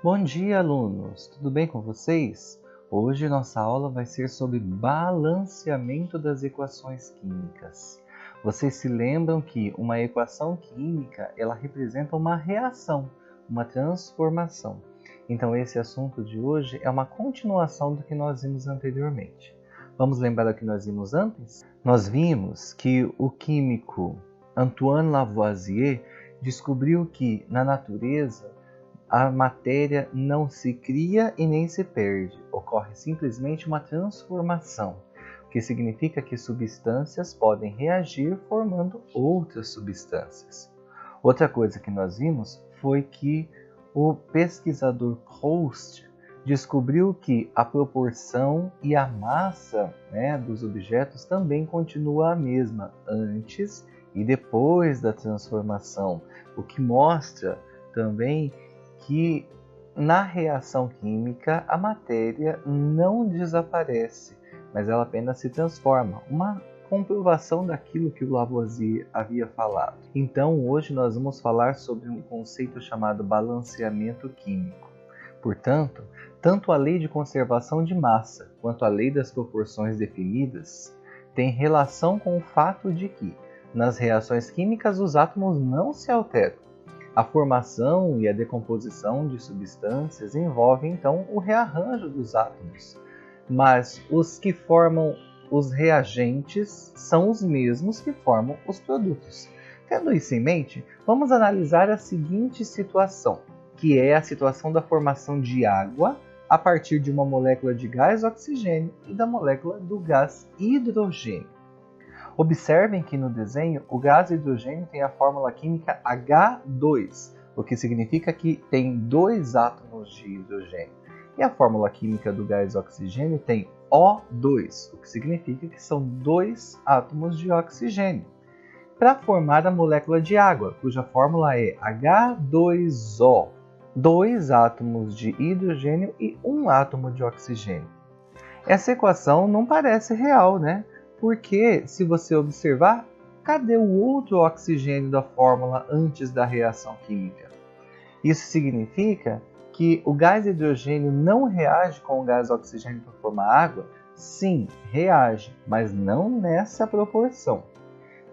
Bom dia, alunos! Tudo bem com vocês? Hoje nossa aula vai ser sobre balanceamento das equações químicas. Vocês se lembram que uma equação química, ela representa uma reação, uma transformação. Então esse assunto de hoje é uma continuação do que nós vimos anteriormente. Vamos lembrar o que nós vimos antes? Nós vimos que o químico Antoine Lavoisier descobriu que na natureza a matéria não se cria e nem se perde, ocorre simplesmente uma transformação, o que significa que substâncias podem reagir formando outras substâncias. Outra coisa que nós vimos foi que o pesquisador Proust descobriu que a proporção e a massa, dos objetos também continua a mesma antes e depois da transformação, o que mostra também que na reação química a matéria não desaparece, mas ela apenas se transforma. Uma comprovação daquilo que o Lavoisier havia falado. Então hoje nós vamos falar sobre um conceito chamado balanceamento químico. Portanto, tanto a lei de conservação de massa quanto a lei das proporções definidas têm relação com o fato de que nas reações químicas os átomos não se alteram. A formação e a decomposição de substâncias envolve, então, o rearranjo dos átomos, mas os que formam os reagentes são os mesmos que formam os produtos. Tendo isso em mente, vamos analisar a seguinte situação, que é a situação da formação de água a partir de uma molécula de gás oxigênio e da molécula do gás hidrogênio. Observem que no desenho o gás hidrogênio tem a fórmula química H2, o que significa que tem 2 átomos de hidrogênio. E a fórmula química do gás oxigênio tem O2, o que significa que são 2 átomos de oxigênio. Para formar a molécula de água, cuja fórmula é H2O, 2 átomos de hidrogênio e 1 átomo de oxigênio. Essa equação não parece real, né? Porque, se você observar, cadê o outro oxigênio da fórmula antes da reação química? Isso significa que o gás hidrogênio não reage com o gás oxigênio para formar água? Sim, reage, mas não nessa proporção.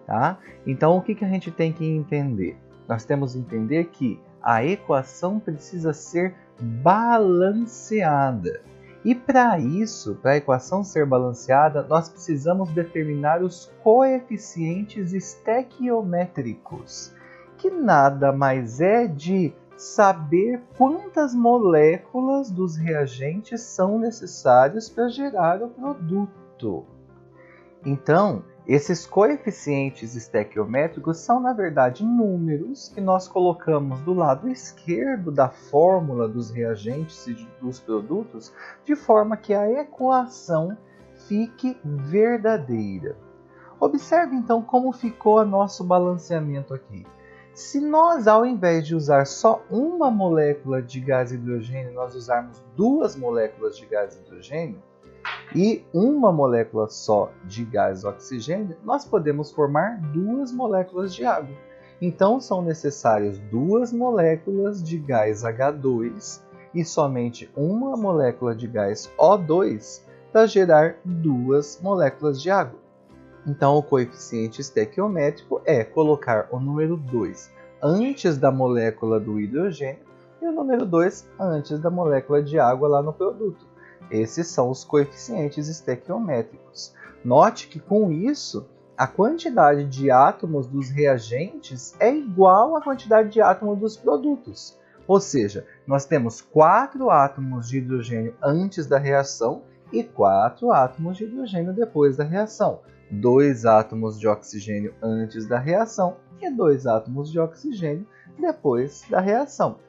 Tá? Então, o que a gente tem que entender? Nós temos que entender que a equação precisa ser balanceada. E para isso, para a equação ser balanceada, nós precisamos determinar os coeficientes estequiométricos, que nada mais é de saber quantas moléculas dos reagentes são necessários para gerar o produto. Então, esses coeficientes estequiométricos são, na verdade, números que nós colocamos do lado esquerdo da fórmula dos reagentes e dos produtos, de forma que a equação fique verdadeira. Observe, então, como ficou o nosso balanceamento aqui. Se nós, ao invés de usar só uma molécula de gás hidrogênio, nós usarmos 2 moléculas de gás hidrogênio, e uma molécula só de gás oxigênio, nós podemos formar 2 moléculas de água. Então, são necessárias 2 moléculas de gás H2 e somente uma molécula de gás O2 para gerar 2 moléculas de água. Então, o coeficiente estequiométrico é colocar o número 2 antes da molécula do hidrogênio e o número 2 antes da molécula de água lá no produto. Esses são os coeficientes estequiométricos. Note que com isso, a quantidade de átomos dos reagentes é igual à quantidade de átomos dos produtos. Ou seja, nós temos 4 átomos de hidrogênio antes da reação e 4 átomos de hidrogênio depois da reação. 2 átomos de oxigênio antes da reação e 2 átomos de oxigênio depois da reação.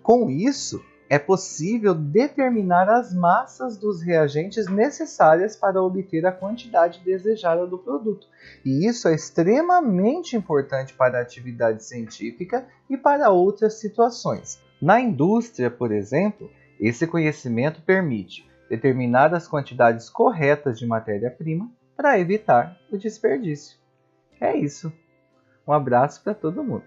Com isso, é possível determinar as massas dos reagentes necessárias para obter a quantidade desejada do produto. E isso é extremamente importante para a atividade científica e para outras situações. Na indústria, por exemplo, esse conhecimento permite determinar as quantidades corretas de matéria-prima para evitar o desperdício. É isso. Um abraço para todo mundo.